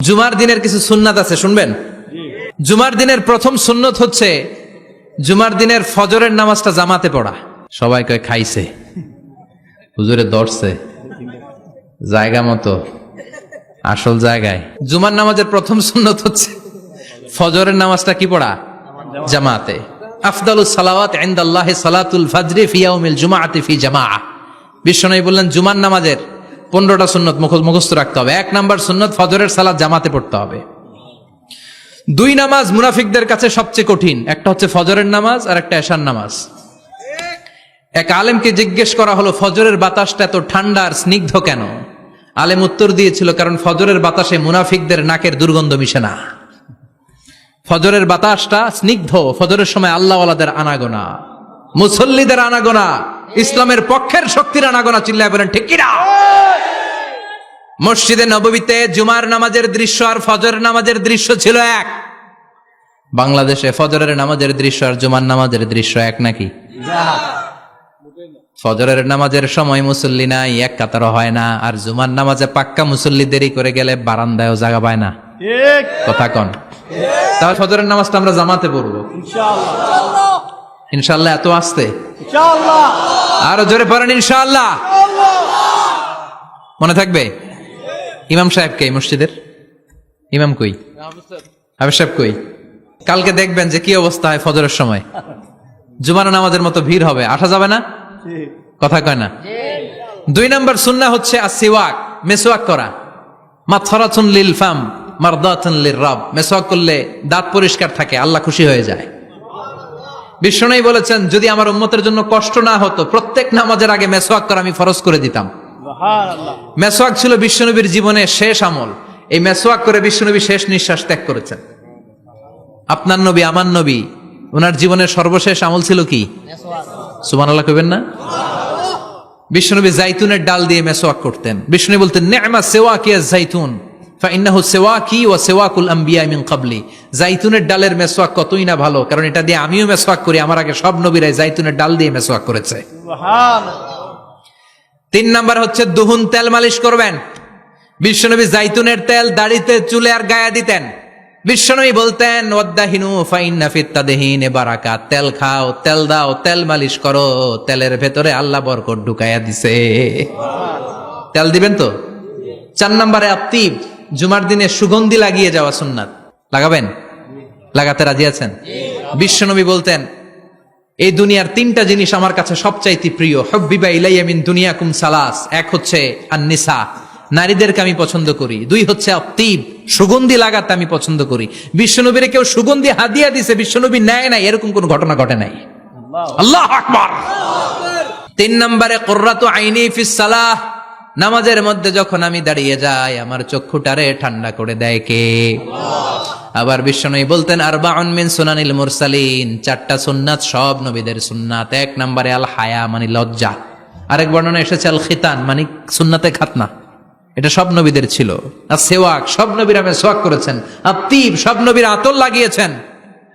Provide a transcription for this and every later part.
জুমার দিনের কিছু সুন্নাত আছে, শুনবেন? জুমার দিনের প্রথম সুন্নত হচ্ছে জুমার দিনের ফজরের নামাজটা জামাতে পড়া। সবাই কয় খাইছে, হুজুরে দর্শে জায়গা মতো আসল জায়গায়। জুমার নামাজের প্রথম সুন্নত হচ্ছে ফজরের নামাজটা কি পড়া? জামাতে। আফদালুস সালাওয়াত ইনদাল্লাহি সালাতুল ফাজরি ফি ইয়াউমিল জুমআতি ফি জামাআ। বিশ্বনবী বললেন জুমার নামাজের 15টা সুন্নত মুখস্থ রাখতে হবে। 1 নাম্বার সুন্নত ফজরের সালাত জামাতে পড়তে হবে। 2 নামাজ মুনাফিকদের কাছে সবচেয়ে কঠিন, একটা হচ্ছে ফজরের নামাজ আর একটা এশার নামাজ। এক আলেমকে জিজ্ঞেস করা হলো ফজরের বাতাসটা এত ঠান্ডা আর স্নিগ্ধ কেন? আলেম উত্তর দিয়েছিল, কারণ ফজরের বাতাসে মুনাফিকদের নাকের দুর্গন্ধ মিশে না। ফজরের বাতাসটা স্নিগ্ধ, ফজরের সময় আল্লাহওয়ালাদের আনাগোনা, মুসল্লিদের আনাগোনা, ইসলামের পক্ষের শক্তির আনাগোনা। চিল্লায় বলেন ঠিক কিনা? মসজিদে নববীতে জুমার নামাজের দৃশ্য আর ফজরের নামাজের দৃশ্য ছিল এক। বাংলাদেশে ফজরের নামাজের দৃশ্য আর জুমার নামাজের দৃশ্য এক নাকি? ফজরের নামাজের সময় মুসল্লি নাই, এক কাতার হয় না, আর জুমার নামাজে পাক্কা মুসল্লি দেরি করে গেলে বারান্দায়ও জায়গা পায় না। কথা কন? তাহলে ফজরের নামাজটা আমরা জামাতে পড়বো ইনশাআল্লাহ। ইনশাআল্লাহ এত আসতে ইনশাআল্লাহ, আরো জোরে পড়েন ইনশাআল্লাহ। মনে থাকবে? ইমাম সাহেব কে? মসজিদের ইমাম কই? হাফেজ সাহেব কই? কালকে দেখবেন যে কি অবস্থা হয় ফজরের সময়। জুমার নামাজের মতো ভিড় হবে, আসা যাবে না। কথা কয় না? 2 নাম্বার সুন্নাহ হচ্ছে আসিওয়াক, মেসওয়াক করা। মাতফারাতুন লিল ফাম মারদাতুন লিররাব। মেসওয়াক করলে দাঁত পরিষ্কার থাকে, আল্লাহ খুশি হয়ে যায়। বিশ্বনবী বলেছেন যদি আমার উম্মতের জন্য কষ্ট না হতো প্রত্যেক নামাজের আগে মেসওয়াক করা আমি ফরজ করে দিতাম। মেসওয়াক ছিল বিশ্বনবীর জীবনের শেষ আমল। এই মেসওয়াক করে বিশ্বনবী শেষ নিঃশ্বাস ত্যাগ করেছেন। আপনার নবী, আমার নবী, ওনার জীবনের সর্বশেষ আমল ছিল কি? সুবহানাল্লাহ কইবেন না? বিশ্বনবী জাইতুনের ডাল দিয়ে মেসওয়াক করতেন। বিশ্বনবী বলতেন নি'মা সিওয়াকিয়াজ জাইতুন ফাইন্নাহু সিওয়াকি ওয়া সিওয়াকুল আম্বিয়া মিন ক্বাবলি। জাইতুনের ডালের মেসওয়াক কতই না ভালো, কারণ এটা দিয়ে আমিও মেসওয়াক করি, আমার আগে সব নবীরাই জাইতুনের ডাল দিয়ে মেসওয়াক করেছে। সুবহানাল্লাহ। 3 নাম্বার হচ্ছে দুহুন, তেল মালিশ করবেন। বিশ্বনবী জাইতুনের তেল দাড়িতে, চুলে আর গায়ে দিতেন। বিশ্বনবী বলতেন ওয়াদাহিনু ফাইন্না ফিত তাদহিন বারাকাত। তেল খাও, তেল দাও, তেল মালিশ করো, তেলের ভেতরে আল্লাহ বরকত ঢুকাইয়া দিছে। তেল দিবেন তো? 4 নম্বরে আত্তিব, জুমার দিনে সুগন্ধি লাগিয়ে যাওয়া সুন্নাত। লাগাবেন? লাগাতে রাজি আছেন? বিশ্বনবী বলতেন এই দুনিয়ার 3টা জিনিস আমার কাছে সবচাইতে প্রিয়। হুব্বিবা ইলাইয়া মিন দুনিয়াকুম সালাস। 1 হচ্ছে আন-নিসা, নারীদেরকে আমি পছন্দ করি। 2 হচ্ছে আত্তিব, সুগন্ধি লাগাতে আমি পছন্দ করি। বিশ্বনবীরে কেউ সুগন্ধি হাদিয়া দিছে, বিশ্বনবী নেয় নাই, এরকম কোন ঘটনা ঘটে নাই। আল্লাহু আকবার। 3 নম্বরে কুররাতু আইনি ফিস সালাহ। নামাজের মধ্যে যখন আমি দাঁড়িয়ে যাই আমার চক্ষুটারে ঠান্ডা করে দেয় কে? আবার বিশ্বনবী বলতেন আরবাউন মিন সুনানিল মুরসালিন। 4টা সুন্নাত সব নবীদের সুন্নাত। 1 নম্বরে আল হায়া মানে লজ্জা। আরেক বর্ণনা এসেছে আল খিতান মানে সুন্নাতে খাতনা, এটা সব নবীদের ছিল। আর সেওয়াক, সব নবীরা মেসওয়াক করেছেন। আত্তিব, সব নবীরা আতর লাগিয়েছেন।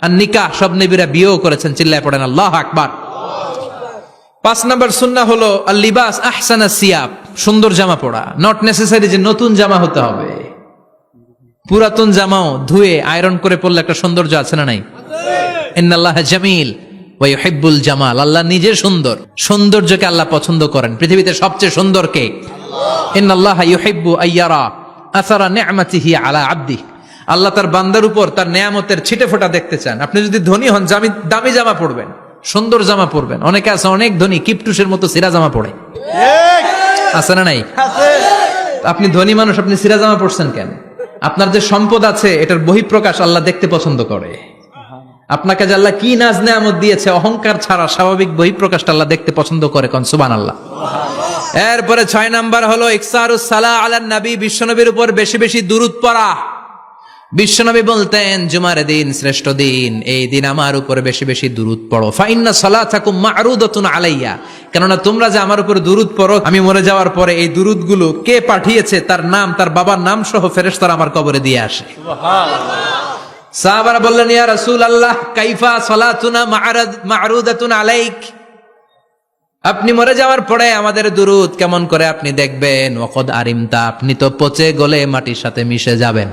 আর নিকাহ, সব নবীরা বিয়েও করেছেন। চিল্লায় পড়েন আল্লাহু আকবার। 5 নম্বর সুন্নাহ হলো আল লিবাস আহসানা সিয়াব, সুন্দর জামা পরা। নট নেসেসারি যে নতুন জামা হতে হবে, পুরাতন জামাও ধুয়ে আয়রন করে পরলে একটা সৌন্দর্য আছে না নাই? ইন্নাল্লাহা জামিল ওয়া ইউহিব্বুল জামাল। আল্লাহ নিজে সুন্দর, সৌন্দর্যকে আল্লাহ পছন্দ করেন। পৃথিবীতে সবচেয়ে সুন্দর কে? ইন্নাল্লাহা ইউহিব্বু আইয়ারা আসারা নি'মাতিহি আলা আবদি। আল্লাহ তার বান্দার উপর তার নেয়ামতের ছিটেফোঁটা দেখতে চান। আপনি যদি ধনী হন দামি জামা পরবেন, সুন্দর জামা পরবেন। অনেকে আছে অনেক ধনী কিপটুসের মতো সিরা জামা পরে, আছে না নাই? আপনি ধনী মানুষ, আপনি সিরা জামা পরছেন কেন? আপনার যে সম্পদ আছে এটার বহিঃপ্রকাশ আল্লাহ দেখতে পছন্দ করে। আপনাকে যে আল্লাহ কি নাজ নেয়ামত দিয়েছে, অহংকার ছাড়া স্বাভাবিক বহিঃপ্রকাশটা আল্লাহ দেখতে পছন্দ করে। কোন সুবহানাল্লাহ। এরপরে 6 নাম্বার হলো ইকসারুস সালাহ আলান নবী, বিশ্বনবীর উপর বেশি বেশি দুরূদ পড়া। বিশ্বনবী বলতেন জুমার দিন শ্রেষ্ঠ দিন, এই দিন আমার উপর বেশি বেশি দুরূদ পড়ো। ফাইন্না সালাতাকুম মা'রুদাতুন আলাইয়া। কেননা তোমরা যে আমার উপর দুরূদ পড়ো, আমি মরে যাওয়ার পরে এই দুরূদগুলো কে পাঠিয়েছে তার নাম, তার বাবার নাম সহ ফেরেশতারা আমার কবরে দিয়ে আসে। সুবহানাল্লাহ। সাহাবারা বললেন ইয়া রাসূলুল্লাহ কাইফা সালাতুনা মা'রুদাতুন আলাইক। আপনি মরে যাওয়ার পরে আমাদের দুরূদ কেমন করে আপনি দেখবেন? ওয়াকাদ আরিমতা, আপনি তো পচে গলে মাটির সাথে মিশে যাবেন।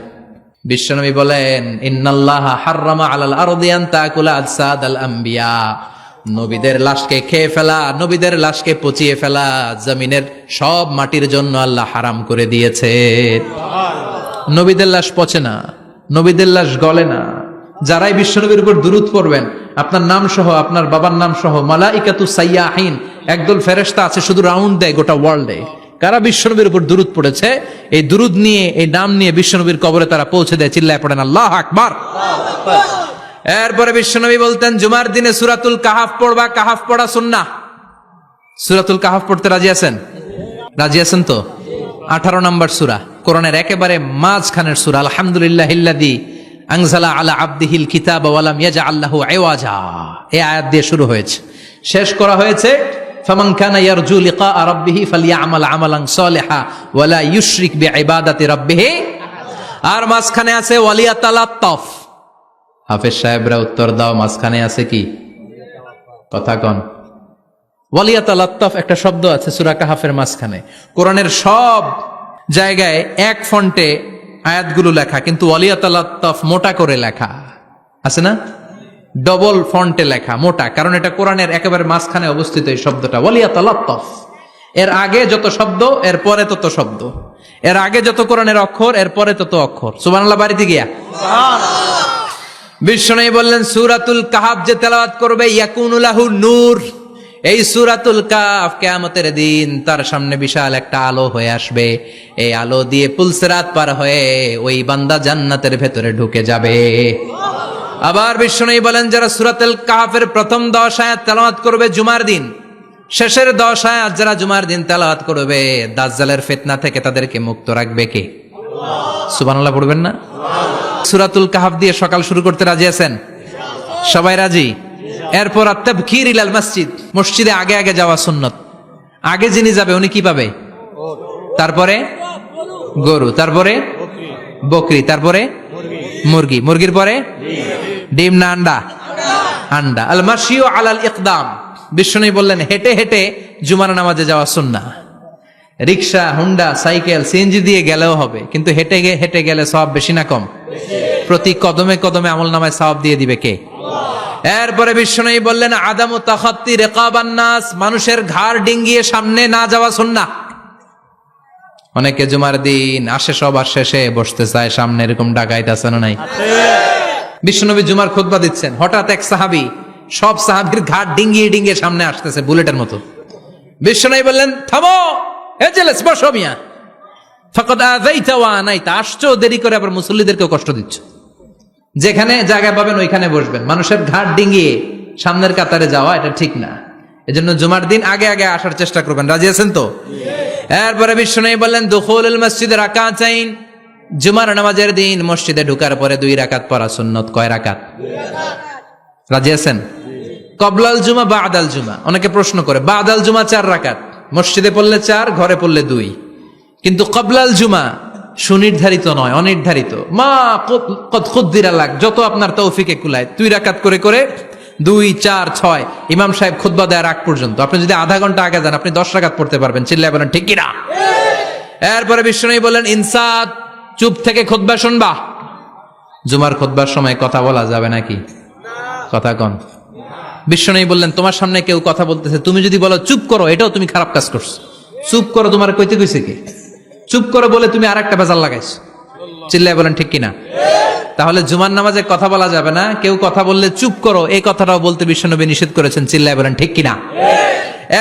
বিশ্বনবী বলেন, ইন্নাল্লাহা হাররামা আলাল আরদি আন তাকুলা আজসাদাল আম্বিয়া, নবীদের লাশকে খেয়ে ফেলা, নবীদের লাশকে পচিয়ে ফেলা জমিনের সব মাটির জন্য আল্লাহ হারাম করে দিয়েছে। নবীদের লাশ পচে না, নবীদের লাশ গলে না। যারাই বিশ্বনবীর উপর দুরূদ পড়বেন, আপনার নাম সহ, আপনার বাবার নাম সহ, মালাইকাতু সাইয়াহিন, একদল ফেরেশতা আছে শুধু রাউন্ড দেয় গোটা ওয়ার্ল্ডে। কারা বিশ্বনবীর উপর দুরূদ পড়েছে, এই দুরূদ নিয়ে, এই নাম নিয়ে বিশ্বনবীর কবরে তারা পৌঁছে দেয়। চিল্লায় পড়েন আল্লাহু আকবার। এরপরে বিশ্বনবী বলতেন, জুমার দিনে সূরাতুল কাহাফ পড়বা। কাহাফ পড়া সুন্নাহ। সূরাতুল কাহাফ পড়তে রাজি আছেন? রাজি আছেন তো? 18 নম্বর সূরা, কোরআনের একেবারে মাঝখানের সূরা। আলহামদুলিল্লাহিল্লাযী আনজালা আলা আবদিহিল কিতাবা ওয়া লাম ইয়াজআল লাহু ইওয়াজা, এই আয়াত দিয়ে শুরু হয়েছে, শেষ করা হয়েছে ফামান কানা ইয়ারজু লিকা রাব্বিহি ফালইআমাল আমালান সালিহা ওয়া লা ইউশরিক বিইবাদাতি রাব্বিহি। আর মাঝখানে আছে ওয়ালিয়াতালাত্তাফ। হাফেজ সাহেবরা উত্তর দাও, মাঝখানে আছে কি? কথা কন। ওয়ালিয়াতালাত্তাফ একটা শব্দ আছে সূরা কাহাফের মাঝখানে। কোরআনের সব জায়গায় এক ফন্টে আয়াতগুলো লেখা, কিন্তু ওয়ালিয়াতালাত্তাফ মোটা করে লেখা আছে না? ডবল ফন্টে লেখা, মোটা, কারণ এটা কোরআনের একেবারে মাঝখানে অবস্থিত এই শব্দটা ওয়ালিয়াতালাত্তাফ। এর আগে যত শব্দ, এর পরে তত শব্দ, এর আগে যত কোরআনের অক্ষর, এর পরে তত অক্ষর। সুবহানাল্লাহ বাড়িতে গিয়া বিশ্বনবী বললেন, সূরাতুল কাহাফ যে তেলাওয়াত করবে ইয়াকুনু লাহু নূর, এই সূরাতুল কাহাফ কিয়ামতের দিন তার সামনে বিশাল একটা আলো হয়ে আসবে। এই আলো দিয়ে পুলসিরাত পার হয়ে ওই বান্দা জান্নাতের ভেতরে ঢুকে যাবে। আবার বিশ্বনবী বলেন, যারা সূরাতুল কাহাফের প্রথম 10 আয়াত তেলাওয়াত করবে জুমার দিন, শেষের 10 আয়াত যারা জুমার দিন তেলাওয়াত করবে, দাজ্জালের ফিতনা থেকে তাদেরকে মুক্ত রাখবে কে? সুবহানাল্লাহ পড়বেন না? সূরাতুল কাহাফ দিয়ে সকাল শুরু করতে রাজি আছেন? সবাই রাজি? এরপর আত-তাবকির ইলাল মসজিদ, মসজিদে আগে আগে যাওয়া সুন্নত। আগে যিনি যাবে উনি কি পাবে? তারপরে গরু, তারপরে বকরি, তারপরে মুরগি, মুরগির পরে ডিম না আন্ডা? আন্ডা। আল মাশিউ আলাল ইকদাম, বিশ্বনবী বললেন হেঁটে হেঁটে জুমার নামাজে যাওয়া সুন্নাহ। রিকশা, হুন্ডা, সাইকেল, সিএনজি দিয়ে গেলেও হবে, কিন্তু হেঁটে হেঁটে গেলে সওয়াব বেশি না কম? প্রতি কদমে কদমে আমলনামায় সওয়াব দিয়ে দিবে কে? এরপরে বিশ্বনবী বললেন, আদামু তাখাত্তি রিকাবান নাস, মানুষের ঘাড় ডিঙ্গিয়ে সামনে না যাওয়া সুন্নাহ। অনেকে জুমার দিন আসে, সবার শেষে বসতে চায় সামনে, এরকম ডাকাইত আছে না নাই? বিশ্বনবী জুমার খুতবা দিচ্ছেন, হঠাৎ এক সাহাবী সব সাহাবীর ঘাড় ডিঙ্গিয়ে ডিঙ্গিয়ে সামনে আসতেছে বুলেটের মতো। বিশ্বনবী বললেন, থামো, এজেলেস, বসো মিয়া, ফাকাদ আযাইতা ওয়া আনাইতা, আসছো দেরি করে, আবার মুসল্লিদেরকেও কষ্ট দিচ্ছ। যেখানে জায়গা পাবেন ওইখানে বসবেন, মানুষের ঘাড় ডিঙ্গিয়ে সামনের কাতারে যাওয়া এটা ঠিক না। এজন্য জুমার দিন আগে আগে আসার চেষ্টা করবেন। রাজি আছেন তো? এরপরে বিশ্বনবী বললেন, দুখুলুল মসজিদে রাকাতাইন, জুমার নামাজের দিন মসজিদে ঢোকার পরে 2 রাকাত পড়া সুন্নত। কয় রাকাত? রাজি আছেন? কবলাল জুমা বাদাল জুমা। অনেকে প্রশ্ন করে, বাদাল জুমা 4 রাকাত, মসজিদে পড়লে 4, ঘরে পড়লে 2, কিন্তু কবলাল জুমা সুনির্ধারিত নয়, অনির্ধারিত। মা কদ খুদ্দিরা লাক, যত আপনার তৌফিকে কুলায় 2 রাকাত করে করে 2, 4, 6 ইমাম সাহেব খুতবা দেওয়ার আগ পর্যন্ত। আপনি যদি আধা ঘন্টা আগে যান, আপনি 10 রাকাত পড়তে পারবেন। চিল্লায় বলেন ঠিক কিনা? এরপরে বিশ্বনবী বললেন, ইনসাত, চুপ থেকে খুতবা শুনবা। জুমার খুতবার সময় কথা বলা যাবে নাকি? কথা কন। বিশ্বনবী বললেন, তোমার সামনে কেউ কথা বলতেছে, তুমি যদি বলো চুপ করো, এটাও তুমি খারাপ কাজ করছো। চুপ করো তোমার কইতে কইছে কি? চুপ করো বলে তুমি আরেকটা বেজাল লাগাইছো। চিল্লায় বলেন ঠিক কিনা? তাহলে জুমার নামাজে কথা বলা যাবে না। কেউ কথা বললে চুপ করো, এই কথাটাও বলতে বিশ্বনবী নিষেধ করেছেন। চিল্লায় বলেন ঠিক কিনা?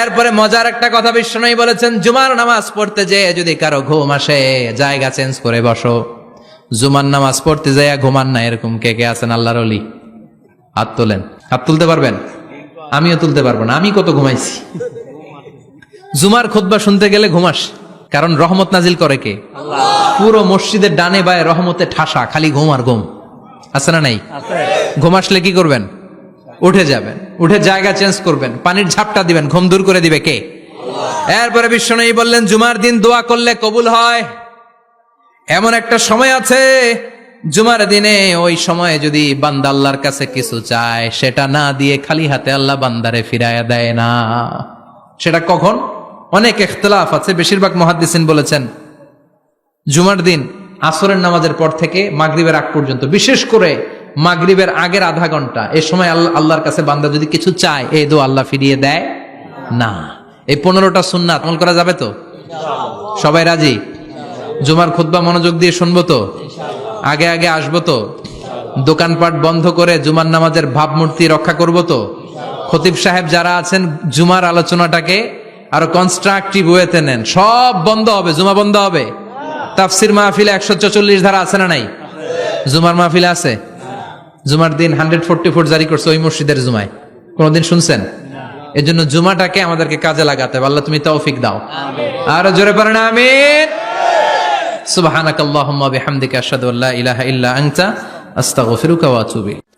এরপরে মজার একটা কথা বিশ্বনবী বলেছেন, জুমার নামাজ পড়তে যে যদি কারো ঘুম আসে, জায়গা চেঞ্জ করে বসো। জুমার নামাজ পড়তে যাইয়া ঘুমান না, এরকম কে কে আছেন আল্লাহর ওলি? হাত তোলেন। হাত তুলতে পারবেন? আমিও তুলতে পারবো না, আমি কত ঘুমাইছি। জুমার খুতবা শুনতে গেলে ঘুমাস, কারণ রহমত নাজিল করে কে? আল্লাহ। পুরো মসজিদের ডানে বায়ে রহমতে ঠাসা, খালি ঘুম আর ঘুম। আছে না নাই? ঘুম আসলে কি করবেন? উঠে যাবেন, উঠে জায়গা চেঞ্জ করবেন, পানির ঝাপটা দিবেন, ঘুম দূর করে দিবে কে? এরপরে বিশ্বনবী বললেন, জুমার দিন দোয়া করলে কবুল হয়। এমন একটা সময় আছে জুমার দিনে, ওই সময়ে যদি বান্দা আল্লাহর কাছে কিছু চায়, সেটা না দিয়ে খালি হাতে আল্লাহ বান্দারে ফিরাইয়া দেয় না। সেটা কখন? অনেক ইখতিলাফ আছে, বেশিরভাগ মুহাদ্দিসিন বলেছেন জুমার দিন আসরের নামাজের পর থেকে মাগরিবের আগ পর্যন্ত, বিশেষ করে মাগরিবের আগের আধা ঘন্টা, এই সময় আল্লাহর কাছে বান্দা যদি কিছু চায়, এই দোয়া আল্লাহ ফিরিয়ে দেয় না। এই 15টা সুন্নাত আমল করা যাবে তো? সবাই রাজি? জুমার খুতবা মনোযোগ দিয়ে শুনবো তো? আগে আগে আসবো তো? দোকানপাট বন্ধ করে জুমার নামাজের ভাবমূর্তি রক্ষা করবো তো? খতিব সাহেব যারা আছেন, জুমার আলোচনাটাকে আরো কনস্ট্রাকটিভ ওয়েতে নেন। সব বন্ধ হবে, জুমা বন্ধ হবে। তাফসির মাহফিলে 144 ধারা আছে না নাই? জুমার মাহফিলে আছে? জুমার দিন 144 জারি করছে ওই মসজিদের জুমায়, কোনদিন শুনছেন? এই জন্য জুমাটাকে আমাদেরকে কাজে লাগাতে হবে। আল্লাহ তুমি তৌফিক দাও। আর জোরে পড়েন আমিন। সুবহানাকাল্লাহুম্মা বিহামদিকা আশহাদু আল্লা ইলাহা ইল্লা আনতা আস্তাগফিরুকা ওয়া আতুবু ইলাইক।